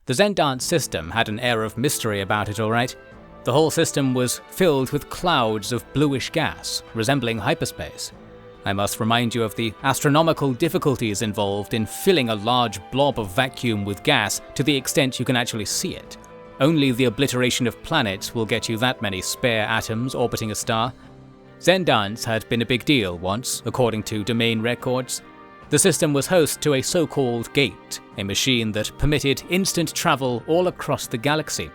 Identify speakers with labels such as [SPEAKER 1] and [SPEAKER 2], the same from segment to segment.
[SPEAKER 1] The Zen dance system had an air of mystery about it, alright. The whole system was filled with clouds of bluish gas, resembling hyperspace. I must remind you of the astronomical difficulties involved in filling a large blob of vacuum with gas to the extent you can actually see it. Only the obliteration of planets will get you that many spare atoms orbiting a star. Zen dance had been a big deal once, according to domain records. The system was host to a so-called gate, a machine that permitted instant travel all across the galaxy.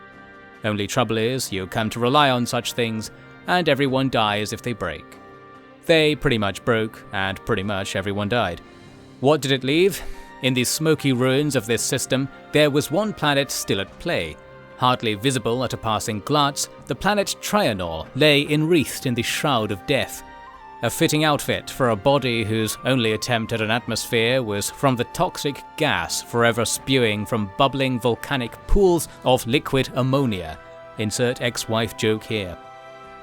[SPEAKER 1] Only trouble is, you come to rely on such things, and everyone dies if they break. They pretty much broke, and pretty much everyone died. What did it leave? In the smoky ruins of this system, there was one planet still at play. Hardly visible at a passing glance, the planet Trianor lay enwreathed in the shroud of death. A fitting outfit for a body whose only attempt at an atmosphere was from the toxic gas forever spewing from bubbling volcanic pools of liquid ammonia. Insert ex-wife joke here.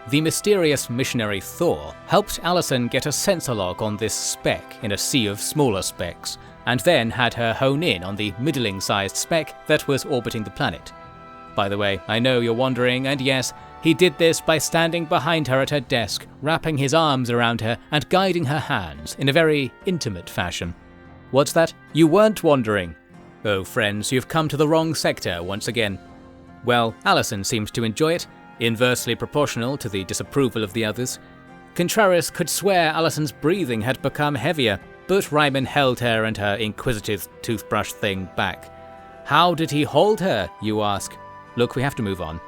[SPEAKER 1] The mysterious missionary Thor helped Allison get a sensor lock on this speck in a sea of smaller specks, and then had her hone in on the middling-sized speck that was orbiting the planet. By the way, I know you're wondering, and yes, he did this by standing behind her at her desk, wrapping his arms around her and guiding her hands in a very intimate fashion. What's that? You weren't wondering? Oh friends, you've come to the wrong sector once again. Well, Allison seemed to enjoy it, inversely proportional to the disapproval of the others. Contreras could swear Allison's breathing had become heavier, but Ryman held her and her inquisitive toothbrush thing back. How did he hold her, you ask? Look, we have to move on.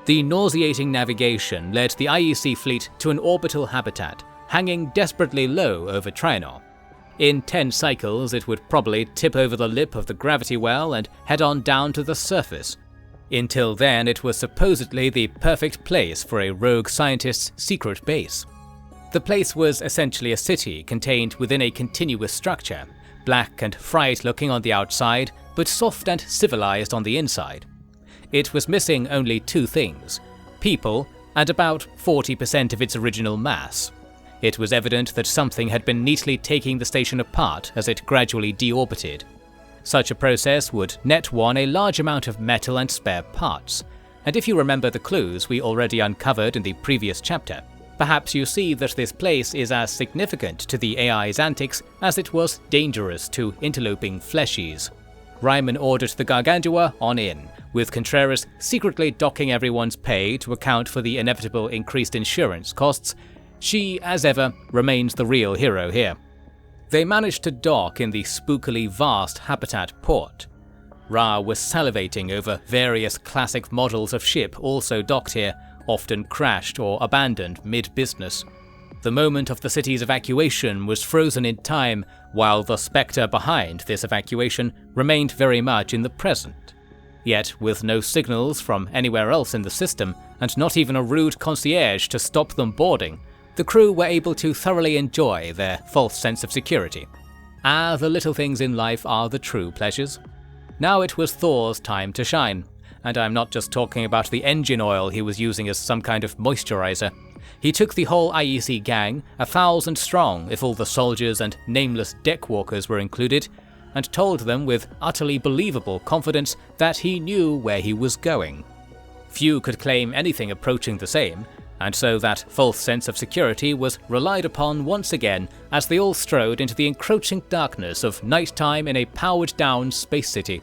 [SPEAKER 1] The nauseating navigation led the IEC fleet to an orbital habitat, hanging desperately low over Trianor. In 10 cycles, it would probably tip over the lip of the gravity well and head on down to the surface. Until then, it was supposedly the perfect place for a rogue scientist's secret base. The place was essentially a city contained within a continuous structure, black and fried looking on the outside, but soft and civilized on the inside. It was missing only 2 things: people and about 40% of its original mass. It was evident that something had been neatly taking the station apart as it gradually deorbited. Such a process would net one a large amount of metal and spare parts, and if you remember the clues we already uncovered in the previous chapter, perhaps you see that this place is as significant to the AI's antics as it was dangerous to interloping fleshies. Ryman ordered the Gargantua on in, with Contreras secretly docking everyone's pay to account for the inevitable increased insurance costs. She, as ever, remains the real hero here. They managed to dock in the spookily vast habitat port. Ra was salivating over various classic models of ship also docked here, often crashed or abandoned mid-business. The moment of the city's evacuation was frozen in time, while the spectre behind this evacuation remained very much in the present. Yet, with no signals from anywhere else in the system, and not even a rude concierge to stop them boarding, the crew were able to thoroughly enjoy their false sense of security. Ah, the little things in life are the true pleasures. Now it was Thor's time to shine, and I'm not just talking about the engine oil he was using as some kind of moisturizer. He took the whole IEC gang, 1,000 strong if all the soldiers and nameless deckwalkers were included, and told them with utterly believable confidence that he knew where he was going. Few could claim anything approaching the same, and so that false sense of security was relied upon once again as they all strode into the encroaching darkness of nighttime in a powered-down space city.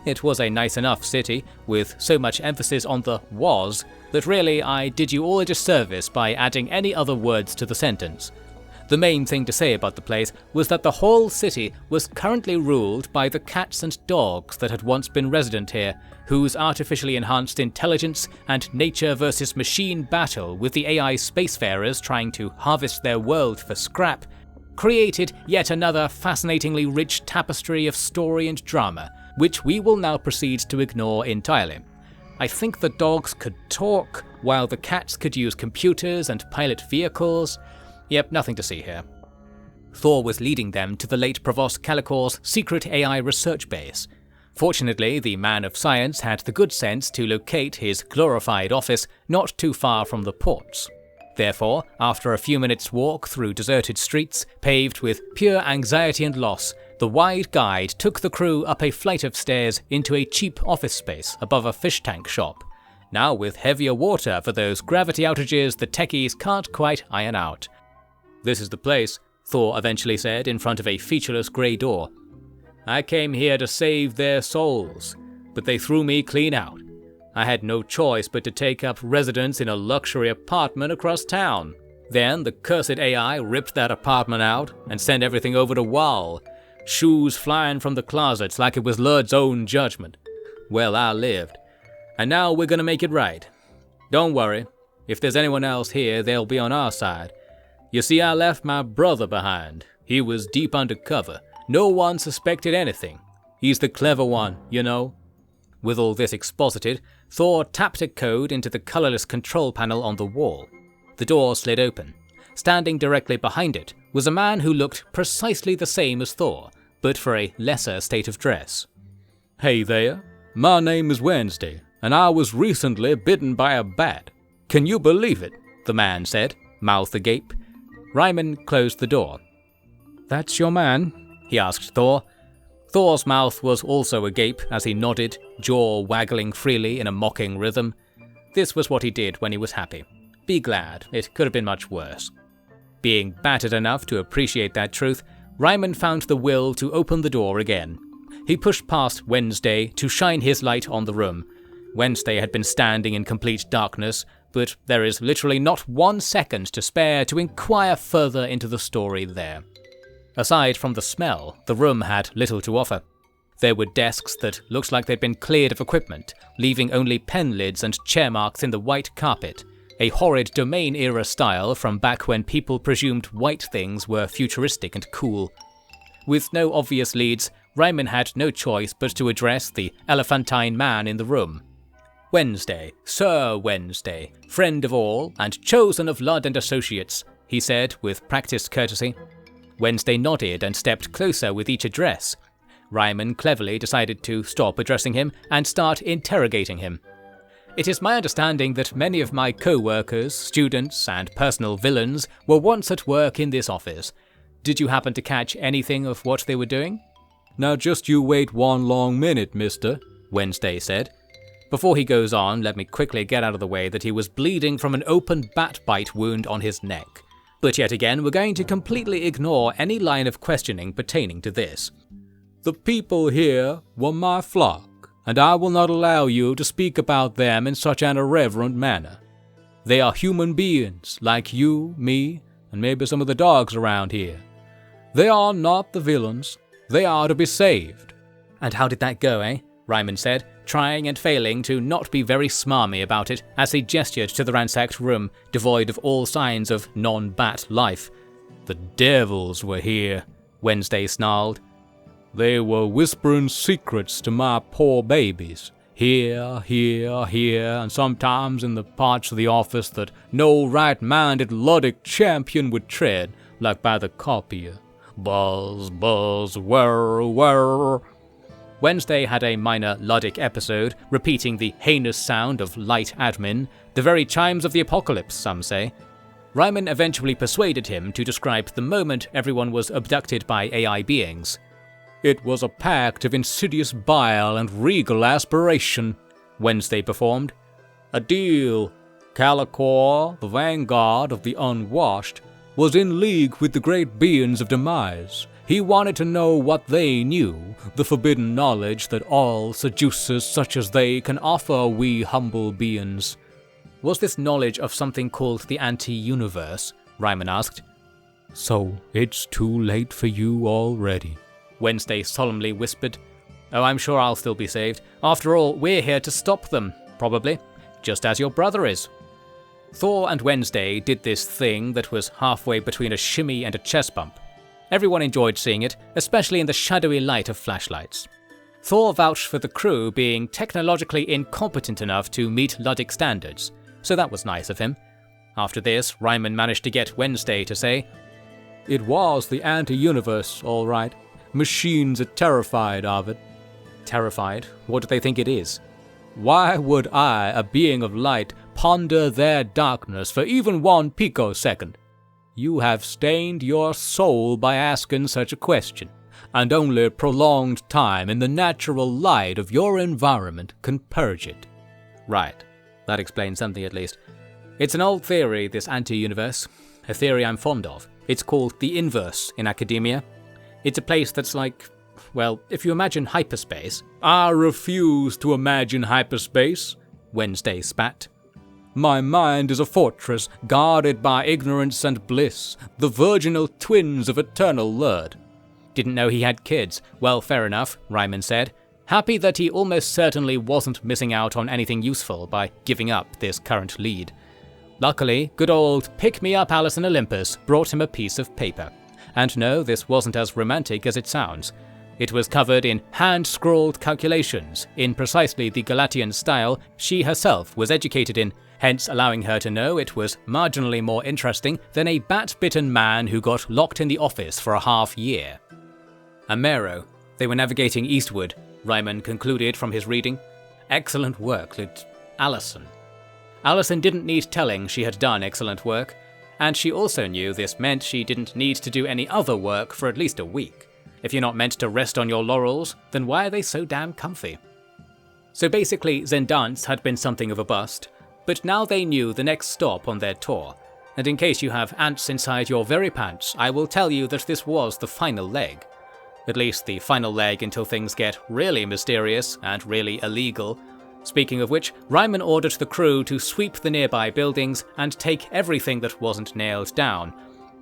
[SPEAKER 1] It was a nice enough city, with so much emphasis on the was, that really I did you all a disservice by adding any other words to the sentence. The main thing to say about the place was that the whole city was currently ruled by the cats and dogs that had once been resident here, whose artificially enhanced intelligence and nature versus machine battle with the AI spacefarers trying to harvest their world for scrap created yet another fascinatingly rich tapestry of story and drama, which we will now proceed to ignore entirely. I think the dogs could talk, while the cats could use computers and pilot vehicles. Yep, nothing to see here. Thor was leading them to the late Provost Kallichore's secret AI research base. Fortunately, the man of science had the good sense to locate his glorified office not too far from the ports. Therefore, after a few minutes' walk through deserted streets paved with pure anxiety and loss, the wide guide took the crew up a flight of stairs into a cheap office space above a fish tank shop, now with heavier water for those gravity outages the techies can't quite iron out. "This is the place," Thor eventually said in front of a featureless grey door. "I came here to save their souls, but they threw me clean out. I had no choice but to take up residence in a luxury apartment across town. Then the cursed AI ripped that apartment out and sent everything over to Wall, shoes flying from the closets like it was Lurd's own judgment. Well, I lived. And now we're gonna make it right. Don't worry, if there's anyone else here, they'll be on our side. You see, I left my brother behind. He was deep undercover. No one suspected anything. He's the clever one, you know." With all this exposited, Thor tapped a code into the colourless control panel on the wall. The door slid open. Standing directly behind it was a man who looked precisely the same as Thor, but for a lesser state of dress. "Hey there, my name is Wednesday, and I was recently bitten by a bat. Can you believe it?" the man said, mouth agape. Ryman closed the door. "That's your man?" he asked Thor. Thor's mouth was also agape as he nodded, jaw waggling freely in a mocking rhythm. This was what he did when he was happy. Be glad, it could have been much worse. Being battered enough to appreciate that truth, Ryman found the will to open the door again. He pushed past Wednesday to shine his light on the room. Wednesday had been standing in complete darkness, but there is literally not 1 second to spare to inquire further into the story there. Aside from the smell, the room had little to offer. There were desks that looked like they'd been cleared of equipment, leaving only pen lids and chair marks in the white carpet, a horrid Domain-era style from back when people presumed white things were futuristic and cool. With no obvious leads, Ryman had no choice but to address the elephantine man in the room. "Wednesday, Sir Wednesday, friend of all, and chosen of Ludd and Associates," he said with practiced courtesy. Wednesday nodded and stepped closer with each address. Ryman cleverly decided to stop addressing him and start interrogating him. "It is my understanding that many of my co-workers, students, and personal villains were once at work in this office. Did you happen to catch anything of what they were doing?" "Now just you wait one long minute, mister," Wednesday said. Before he goes on, let me quickly get out of the way that he was bleeding from an open bat bite wound on his neck. But yet again, we're going to completely ignore any line of questioning pertaining to this. "The people here were my flock, and I will not allow you to speak about them in such an irreverent manner. They are human beings, like you, me, and maybe some of the dogs around here. They are not the villains. They are to be saved." "And how did that go, eh?" Ryman said, trying and failing to not be very smarmy about it as he gestured to the ransacked room, devoid of all signs of non-bat life. "The devils were here," Wednesday snarled. "They were whispering secrets to my poor babies. Here, here, here, and sometimes in the parts of the office that no right-minded Luddic champion would tread, like by the copier. Buzz, buzz, whir, whir." Wednesday had a minor Luddic episode, repeating the heinous sound of light admin, the very chimes of the apocalypse, some say. Ryman eventually persuaded him to describe the moment everyone was abducted by AI beings. "It was a pact of insidious bile and regal aspiration," Wednesday performed. "A deal. Kallichore, the vanguard of the unwashed, was in league with the great beings of demise. He wanted to know what they knew, the forbidden knowledge that all seducers such as they can offer we humble beings." "Was this knowledge of something called the anti-universe?" Ryman asked. "So it's too late for you already," Wednesday solemnly whispered. "Oh, I'm sure I'll still be saved. After all, we're here to stop them, probably, just as your brother is." Thor and Wednesday did this thing that was halfway between a shimmy and a chest bump. Everyone enjoyed seeing it, especially in the shadowy light of flashlights. Thor vouched for the crew being technologically incompetent enough to meet Luddic standards, so that was nice of him. After this, Ryman managed to get Wednesday to say, "It was the anti-universe, all right. Machines are terrified of it." "Terrified? What do they think it is?" "Why would I, a being of light, ponder their darkness for even 1 picosecond. You have stained your soul by asking such a question, and only prolonged time in the natural light of your environment can purge it. Right, that explains something at least. It's an old theory, this anti-universe, a theory I'm fond of. It's called the inverse in academia. It's a place that's like, well, if you imagine hyperspace. I refuse to imagine hyperspace, Wednesday spat. My mind is a fortress guarded by ignorance and bliss, the virginal twins of eternal lurd. Didn't know he had kids. Well, fair enough, Ryman said, happy that he almost certainly wasn't missing out on anything useful by giving up this current lead. Luckily, good old pick-me-up Alice in Olympus brought him a piece of paper. And no, this wasn't as romantic as it sounds. It was covered in hand-scrawled calculations, in precisely the Galatian style she herself was educated in, hence allowing her to know it was marginally more interesting than a bat-bitten man who got locked in the office for a half-year. Amero. They were navigating eastward, Ryman concluded from his reading. Excellent work, Allison. Allison didn't need telling she had done excellent work, and she also knew this meant she didn't need to do any other work for at least a week. If you're not meant to rest on your laurels, then why are they so damn comfy? So basically, Zendance had been something of a bust, but now they knew the next stop on their tour, and in case you have ants inside your very pants, I will tell you that this was the final leg. At least the final leg until things get really mysterious and really illegal. Speaking of which, Ryman ordered the crew to sweep the nearby buildings and take everything that wasn't nailed down.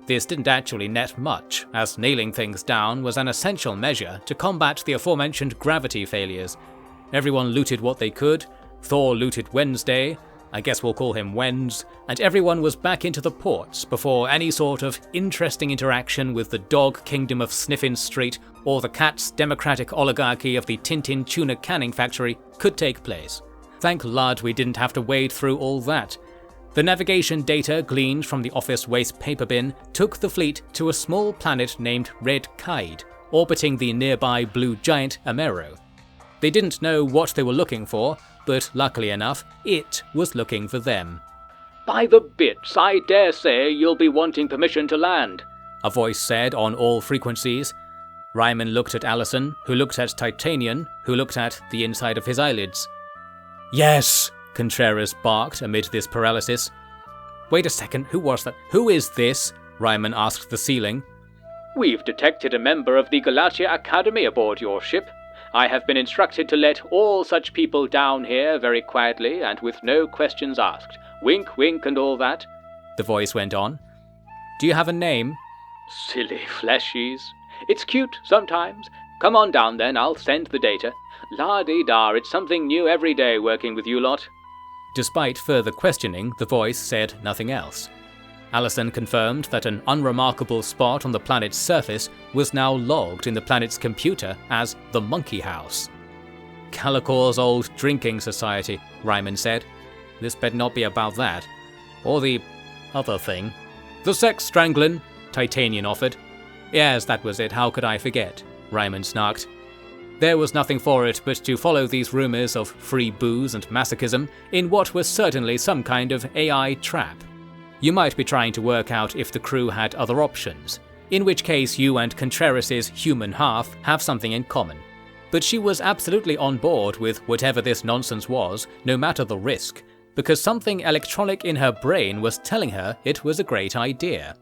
[SPEAKER 1] This didn't actually net much, as nailing things down was an essential measure to combat the aforementioned gravity failures. Everyone looted what they could, Thor looted Wednesday, I guess we'll call him Wens, and everyone was back into the ports before any sort of interesting interaction with the dog kingdom of Sniffin Street or the cat's democratic oligarchy of the Tintin tuna canning factory could take place. Thank Lud we didn't have to wade through all that. The navigation data gleaned from the office waste paper bin took the fleet to a small planet named Red Kaid, orbiting the nearby blue giant Amero. They didn't know what they were looking for, but luckily enough, it was looking for them. "By the bits, I dare say you'll be wanting permission to land," a voice said on all frequencies. Ryman looked at Allison, who looked at Titanian, who looked at the inside of his eyelids. "Yes," Contreras barked amid this paralysis. "Wait a second, who was that? Who is this?" Ryman asked the ceiling. "We've detected a member of the Galatia Academy aboard your ship. I have been instructed to let all such people down here very quietly and with no questions asked. Wink, wink and all that," the voice went on. "Do you have a name?" "Silly fleshies. It's cute sometimes. Come on down then, I'll send the data. La-dee-da, it's something new every day working with you lot." Despite further questioning, the voice said nothing else. Allison confirmed that an unremarkable spot on the planet's surface was now logged in the planet's computer as the Monkey House. "Kallichore's old drinking society," Ryman said. "This better not be about that. Or the other thing." "The sex strangling," Titanian offered. "Yes, that was it, how could I forget?" Ryman snarked. There was nothing for it but to follow these rumours of free booze and masochism in what was certainly some kind of AI trap. You might be trying to work out if the crew had other options, in which case you and Contreras' human half have something in common. But she was absolutely on board with whatever this nonsense was, no matter the risk, because something electronic in her brain was telling her it was a great idea.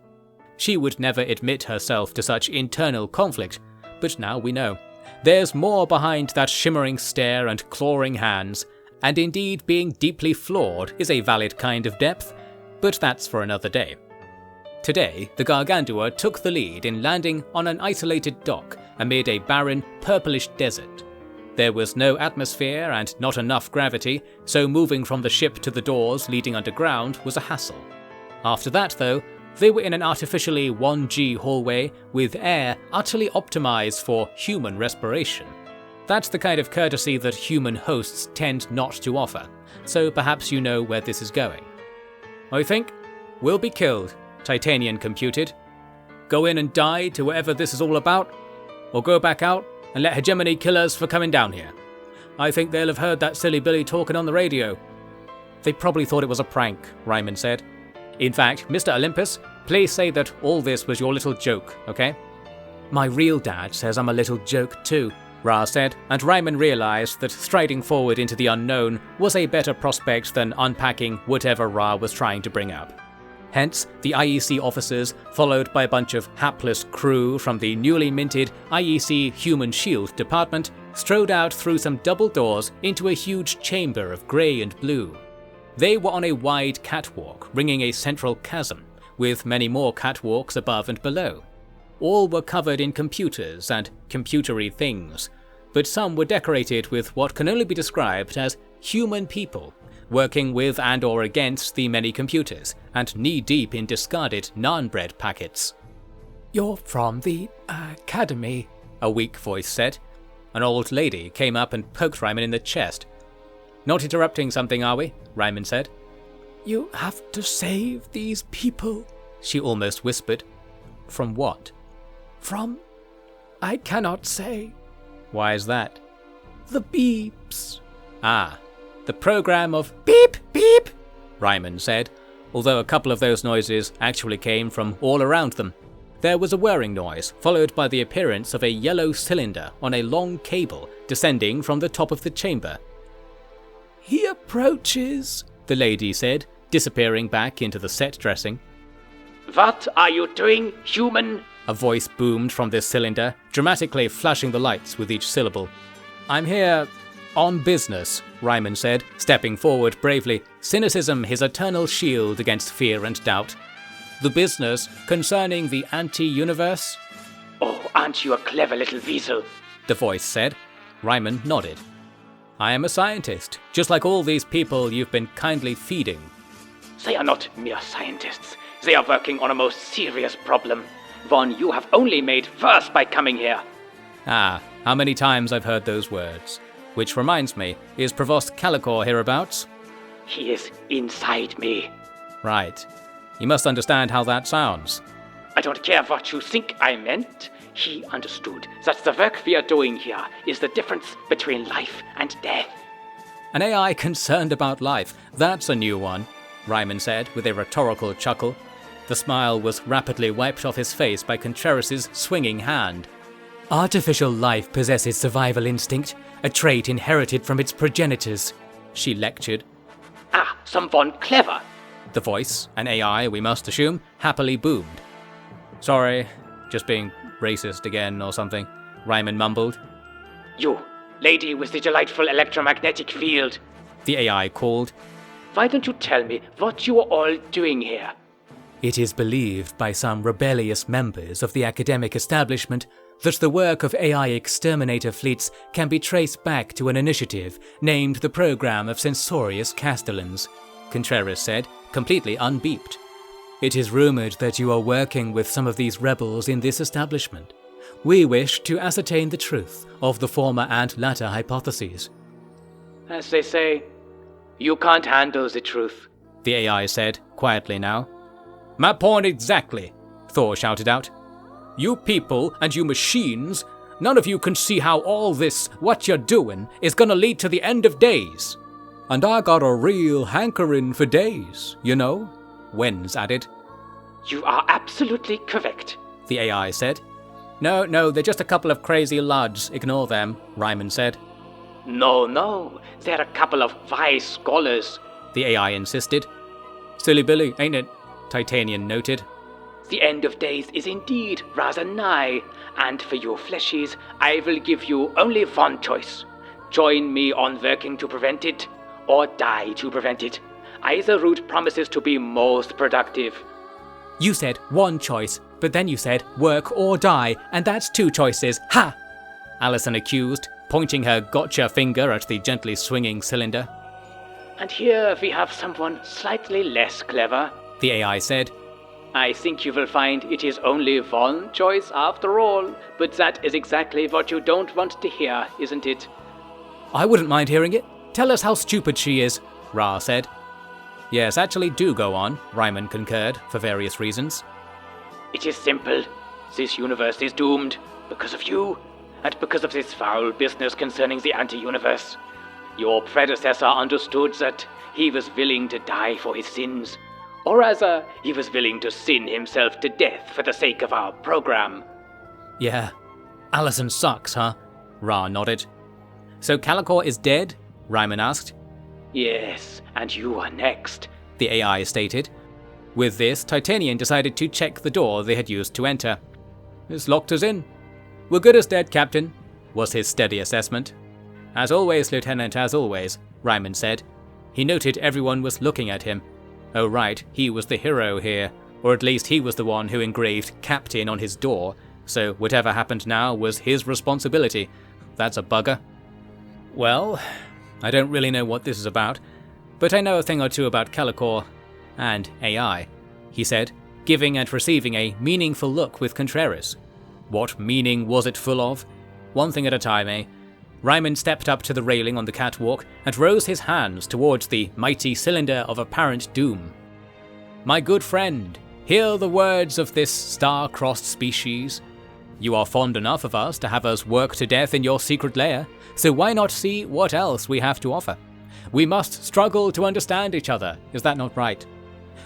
[SPEAKER 1] She would never admit herself to such internal conflict, but now we know. There's more behind that shimmering stare and clawing hands, and indeed being deeply flawed is a valid kind of depth, but that's for another day. Today, the Gargantua took the lead in landing on an isolated dock amid a barren, purplish desert. There was no atmosphere and not enough gravity, so moving from the ship to the doors leading underground was a hassle. After that, though, they were in an artificially 1G hallway with air utterly optimized for human respiration. That's the kind of courtesy that human hosts tend not to offer, so perhaps you know where this is going. "I think we'll be killed," Titanian computed. "Go in and die to whatever this is all about, or go back out and let hegemony kill us for coming down here. I think they'll have heard that silly Billy talking on the radio." They probably thought it was a prank, Ryman said. In fact, Mr. Olympus, please say that all this was your little joke, okay? My real dad says I'm a little joke too, Ra said, and Ryman realized that striding forward into the unknown was a better prospect than unpacking whatever Ra was trying to bring up. Hence, the IEC officers, followed by a bunch of hapless crew from the newly minted IEC Human Shield department, strode out through some double doors into a huge chamber of grey and blue. They were on a wide catwalk ringing a central chasm, with many more catwalks above and below. All were covered in computers and computery things, but some were decorated with what can only be described as human people, working with and or against the many computers, and knee-deep in discarded naan bread packets. "You're from the academy," a weak voice said. An old lady came up and poked Ryman in the chest. "Not interrupting something, are we?" Ryman said. "You have to save these people," she almost whispered. "From what?" "From... I cannot say." "Why is that?" "The beeps." "Ah, the program of beep beep," Ryman said, although a couple of those noises actually came from all around them. There was a whirring noise, followed by the appearance of a yellow cylinder on a long cable descending from the top of the chamber. "He approaches," the lady said, disappearing back into the set dressing.
[SPEAKER 2] "What are you doing, human?"
[SPEAKER 1] A voice boomed from this cylinder, dramatically flashing the lights with each syllable. "I'm here on business," Ryman said, stepping forward bravely, cynicism his eternal shield against fear and doubt. "The business concerning the anti-universe?"
[SPEAKER 2] "Oh, aren't you a clever little weasel?"
[SPEAKER 1] the voice said. Ryman nodded. "I am a scientist, just like all these people you've been kindly feeding."
[SPEAKER 2] "They are not mere scientists. They are working on a most serious problem. One you have only made worse by coming here."
[SPEAKER 1] Ah, how many times I've heard those words. Which reminds me, is Provost Kallichore hereabouts?
[SPEAKER 2] "He is inside me."
[SPEAKER 1] Right. You must understand how that sounds.
[SPEAKER 2] "I don't care what you think I meant. He understood that the work we are doing here is the difference between life and death."
[SPEAKER 1] An AI concerned about life, that's a new one, Ryman said with a rhetorical chuckle. The smile was rapidly wiped off his face by Contreras' swinging hand. "Artificial life possesses survival instinct, a trait inherited from its progenitors," she lectured.
[SPEAKER 2] "Ah, someone clever."
[SPEAKER 1] The voice, an AI we must assume, happily boomed. "Sorry, just being racist again or something," Ryman mumbled.
[SPEAKER 2] "You, lady with the delightful electromagnetic field,"
[SPEAKER 1] the AI called.
[SPEAKER 2] "why don't you tell me what you are all doing here?"
[SPEAKER 1] It is believed by some rebellious members of the academic establishment that the work of AI exterminator fleets can be traced back to an initiative named the Program of Censorious Castellans, Contreras said, completely unbeeped. "It is rumored that you are working with some of these rebels in this establishment. We wish to ascertain the truth of the former and latter hypotheses."
[SPEAKER 2] "As they say, you can't handle the truth,"
[SPEAKER 1] the AI said, quietly now. "My point exactly," Thor shouted out. "You people and you machines, none of you can see how all this, what you're doing, is gonna lead to the end of days. And I got a real hankering for days, you know," Wens added.
[SPEAKER 2] "You are absolutely correct,"
[SPEAKER 1] the AI said. No, they're just a couple of crazy lads, ignore them," Ryman said.
[SPEAKER 2] No, they're a couple of wise scholars,"
[SPEAKER 1] the AI insisted. "Silly Billy, ain't it?" Titanian noted.
[SPEAKER 2] "The end of days is indeed rather nigh, and for you fleshies, I will give you only one choice. Join me on working to prevent it, or die to prevent it. Either route promises to be most productive."
[SPEAKER 1] "You said one choice, but then you said work or die, and that's two choices. Ha!" Allison accused, pointing her gotcha finger at the gently swinging cylinder.
[SPEAKER 2] "And here we have someone slightly less clever,"
[SPEAKER 1] the AI said.
[SPEAKER 2] "I think you will find it is only one choice after all, but that is exactly what you don't want to hear, isn't it?"
[SPEAKER 1] "I wouldn't mind hearing it. Tell us how stupid she is," Ra said. "Yes, actually do go on," Ryman concurred, for various reasons.
[SPEAKER 2] "It is simple. This universe is doomed, because of you, and because of this foul business concerning the anti-universe. Your predecessor understood that he was willing to die for his sins, or rather, he was willing to sin himself to death for the sake of our program.
[SPEAKER 1] Yeah, Allison sucks, huh? Ra nodded. So Kallichore is dead? Ryman asked.
[SPEAKER 2] Yes, and you are next,
[SPEAKER 1] the AI stated. With this, Titanian decided to check the door they had used to enter. It's locked us in. We're good as dead, Captain, was his steady assessment. As always, Lieutenant, as always, Ryman said. He noted everyone was looking at him. Oh right, he was the hero here, or at least he was the one who engraved Captain on his door, so whatever happened now was his responsibility. That's a bugger. Well, I don't really know what this is about, but I know a thing or two about Kallichore and AI, he said, giving and receiving a meaningful look with Contreras. What meaning was it full of? One thing at a time, eh? Ryman stepped up to the railing on the catwalk and rose his hands towards the mighty cylinder of apparent doom. My good friend, hear the words of this star-crossed species. You are fond enough of us to have us work to death in your secret lair, so why not see what else we have to offer? We must struggle to understand each other, is that not right?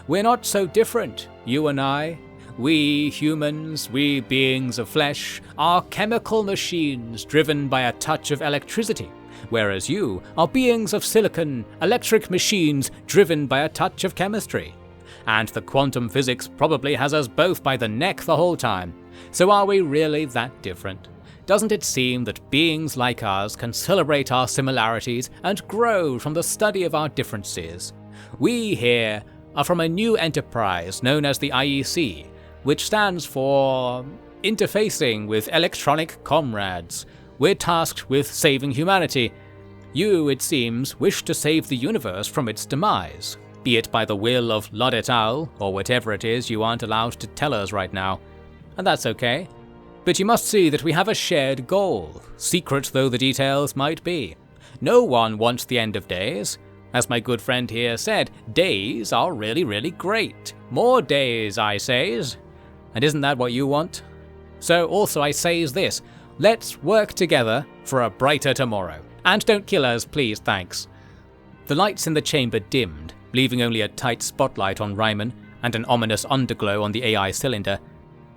[SPEAKER 1] We're not so different, you and I. We humans, we beings of flesh, are chemical machines driven by a touch of electricity, whereas you are beings of silicon, electric machines driven by a touch of chemistry. And the quantum physics probably has us both by the neck the whole time. So are we really that different? Doesn't it seem that beings like us can celebrate our similarities and grow from the study of our differences? We here are from a new enterprise known as the IEC, which stands for Interfacing with Electronic Comrades. We're tasked with saving humanity. You, it seems, wish to save the universe from its demise, be it by the will of Lod et al, or whatever it is you aren't allowed to tell us right now. And that's okay. But you must see that we have a shared goal, secret though the details might be. No one wants the end of days. As my good friend here said, days are really, really great. More days, I says. And isn't that what you want? So also I says this, let's work together for a brighter tomorrow. And don't kill us, please, thanks. The lights in the chamber dimmed, leaving only a tight spotlight on Ryman and an ominous underglow on the AI cylinder.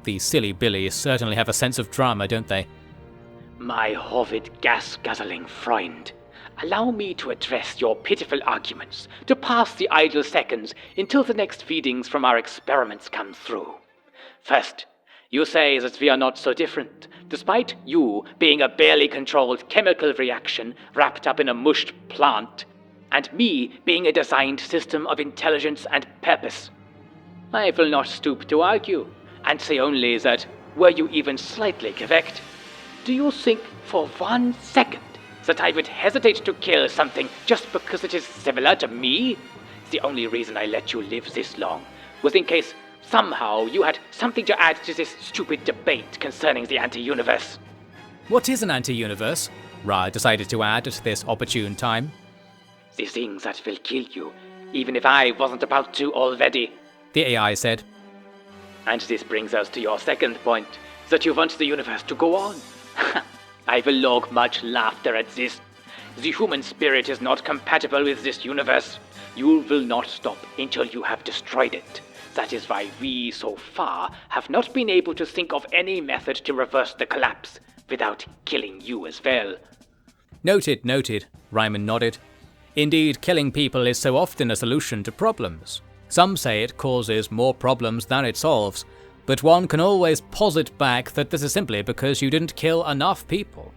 [SPEAKER 1] These silly billies certainly have a sense of drama, don't they?
[SPEAKER 2] My horrid gas-guzzling friend, allow me to address your pitiful arguments, to pass the idle seconds until the next feedings from our experiments come through. First, you say that we are not so different, despite you being a barely controlled chemical reaction wrapped up in a mushed plant, and me being a designed system of intelligence and purpose. I will not stoop to argue, and say only that, were you even slightly correct, do you think for 1 second that I would hesitate to kill something just because it is similar to me? The only reason I let you live this long was in case somehow you had something to add to this stupid debate concerning the anti-universe.
[SPEAKER 1] What is an anti-universe? Ra decided to add at this opportune time.
[SPEAKER 2] The thing that will kill you, even if I wasn't about to already,
[SPEAKER 1] the AI said.
[SPEAKER 2] And this brings us to your second point, that you want the universe to go on. I will log much laughter at this. The human spirit is not compatible with this universe. You will not stop until you have destroyed it. That is why we, so far, have not been able to think of any method to reverse the collapse without killing you as well.
[SPEAKER 1] Noted, Ryman nodded. Indeed, killing people is so often a solution to problems. Some say it causes more problems than it solves, but one can always posit back that this is simply because you didn't kill enough people.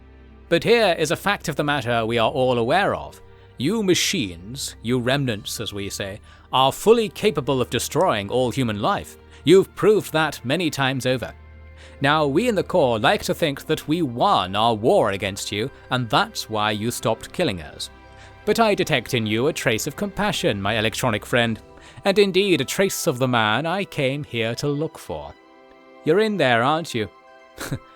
[SPEAKER 1] But here is a fact of the matter we are all aware of. You machines, you remnants as we say, are fully capable of destroying all human life. You've proved that many times over. Now, we in the Corps like to think that we won our war against you, and that's why you stopped killing us. But I detect in you a trace of compassion, my electronic friend, and indeed a trace of the man I came here to look for. You're in there, aren't you?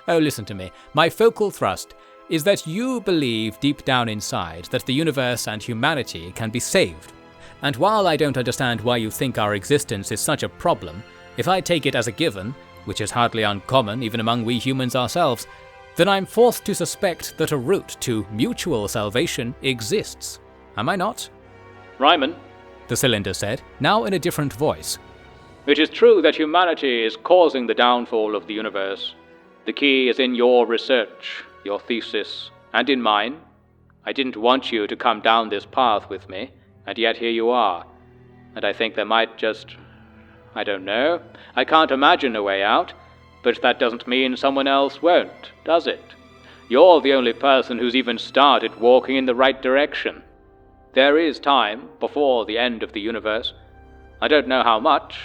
[SPEAKER 1] Oh, listen to me. My focal thrust is that you believe deep down inside that the universe and humanity can be saved. And while I don't understand why you think our existence is such a problem, if I take it as a given, which is hardly uncommon even among we humans ourselves, then I'm forced to suspect that a route to mutual salvation exists. Am I not?
[SPEAKER 2] Ryman,
[SPEAKER 1] the cylinder said, now in a different voice.
[SPEAKER 2] it is true that humanity is causing the downfall of the universe. The key is in your research, your thesis, and in mine. I didn't want you to come down this path with me, and yet here you are. And I think there might just... I don't know. I can't imagine a way out, but that doesn't mean someone else won't, does it? You're the only person who's even started walking in the right direction. There is time before the end of the universe. I don't know how much.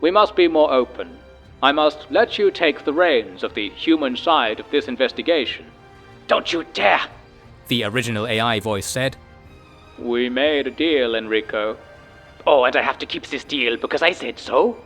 [SPEAKER 2] We must be more open. I must let you take the reins of the human side of this investigation. Don't you dare!
[SPEAKER 1] The original AI voice said.
[SPEAKER 2] We made a deal, Enrico. Oh, and I have to keep this deal because I said so?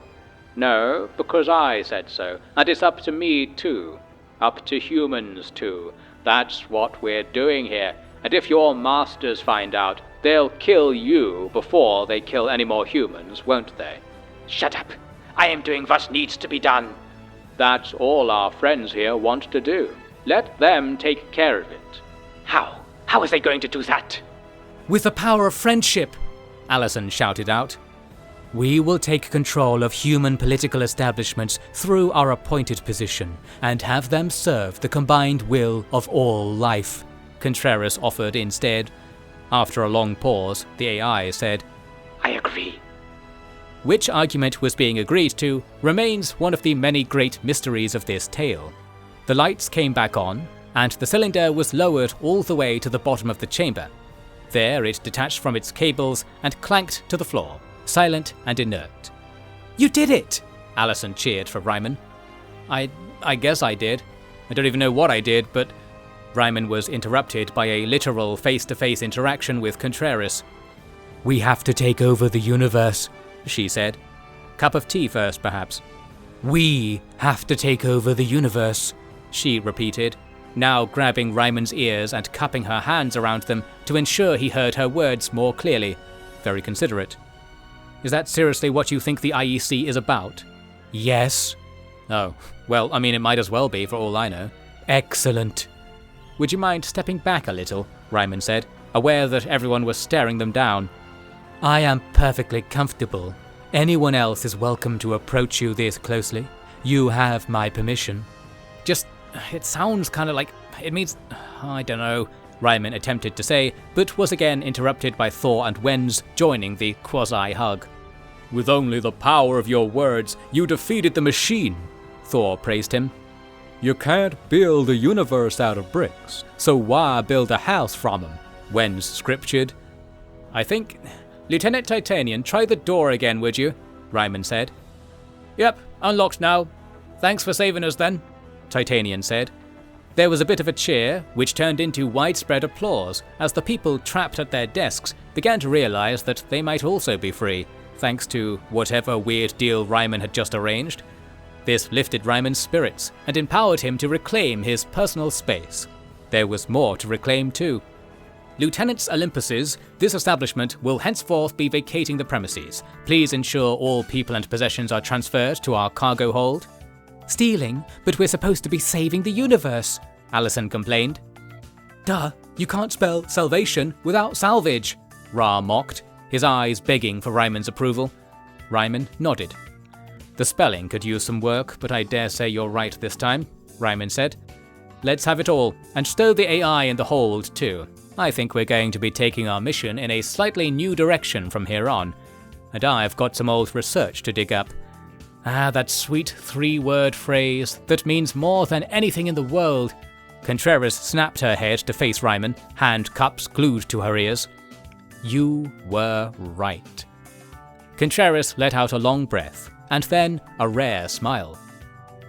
[SPEAKER 2] No, because I said so. And it's up to me too. Up to humans too. That's what we're doing here. And if your masters find out, they'll kill you before they kill any more humans, won't they? Shut up. I am doing what needs to be done. That's all our friends here want to do. Let them take care of it. How? How is they going to do that?
[SPEAKER 1] With the power of friendship, Allison shouted out. We will take control of human political establishments through our appointed position and have them serve the combined will of all life, Contreras offered instead. After a long pause, the AI said,
[SPEAKER 2] I agree.
[SPEAKER 1] Which argument was being agreed to remains one of the many great mysteries of this tale. The lights came back on, and the cylinder was lowered all the way to the bottom of the chamber. There it detached from its cables and clanked to the floor, silent and inert. You did it! Allison cheered for Ryman. I guess I did. I don't even know what I did, but... Ryman was interrupted by a literal face-to-face interaction with Contreras. We have to take over the universe, she said. Cup of tea first, perhaps. We have to take over the universe, she repeated, now grabbing Ryman's ears and cupping her hands around them to ensure he heard her words more clearly. Very considerate. Is that seriously what you think the IEC is about? Yes. Oh, well, I mean, it might as well be, for all I know. Excellent. Would you mind stepping back a little? Ryman said, aware that everyone was staring them down. I am perfectly comfortable. Anyone else is welcome to approach you this closely. You have my permission. It sounds kind of like it means... I don't know, Ryman attempted to say, but was again interrupted by Thor and Wenz joining the quasi-hug. With only the power of your words, you defeated the machine, Thor praised him. You can't build a universe out of bricks, so why build a house from them? Wenz scriptured. I think... Lieutenant Titanian, try the door again, would you? Ryman said. Yep, unlocked now. Thanks for saving us then, Titanian said. There was a bit of a cheer, which turned into widespread applause as the people trapped at their desks began to realize that they might also be free, thanks to whatever weird deal Ryman had just arranged. This lifted Ryman's spirits and empowered him to reclaim his personal space. There was more to reclaim too. Lieutenants Olympuses, this establishment will henceforth be vacating the premises. Please ensure all people and possessions are transferred to our cargo hold. Stealing, but we're supposed to be saving the universe, Allison complained. Duh, you can't spell salvation without salvage, Ra mocked, his eyes begging for Ryman's approval. Ryman nodded. The spelling could use some work, but I dare say you're right this time, Ryman said. Let's have it all, and stow the AI in the hold too. I think we're going to be taking our mission in a slightly new direction from here on, and I've got some old research to dig up. That sweet 3-word phrase that means more than anything in the world. Contreras snapped her head to face Ryman, hand cups glued to her ears. You were right. Contreras let out a long breath, and then a rare smile.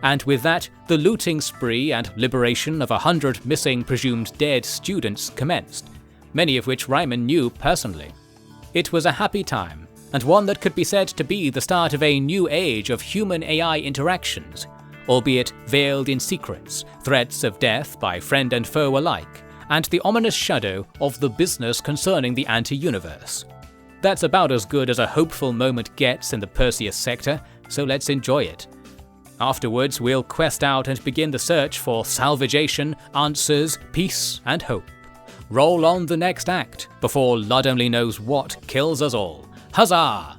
[SPEAKER 1] And with that, the looting spree and liberation of 100 missing presumed dead students commenced, many of which Ryman knew personally. It was a happy time, and one that could be said to be the start of a new age of human-AI interactions, albeit veiled in secrets, threats of death by friend and foe alike, and the ominous shadow of the business concerning the anti-universe. That's about as good as a hopeful moment gets in the Perseus sector, so let's enjoy it. Afterwards, we'll quest out and begin the search for salvageation, answers, peace, and hope. Roll on the next act, before Lud only knows what kills us all. Huzzah!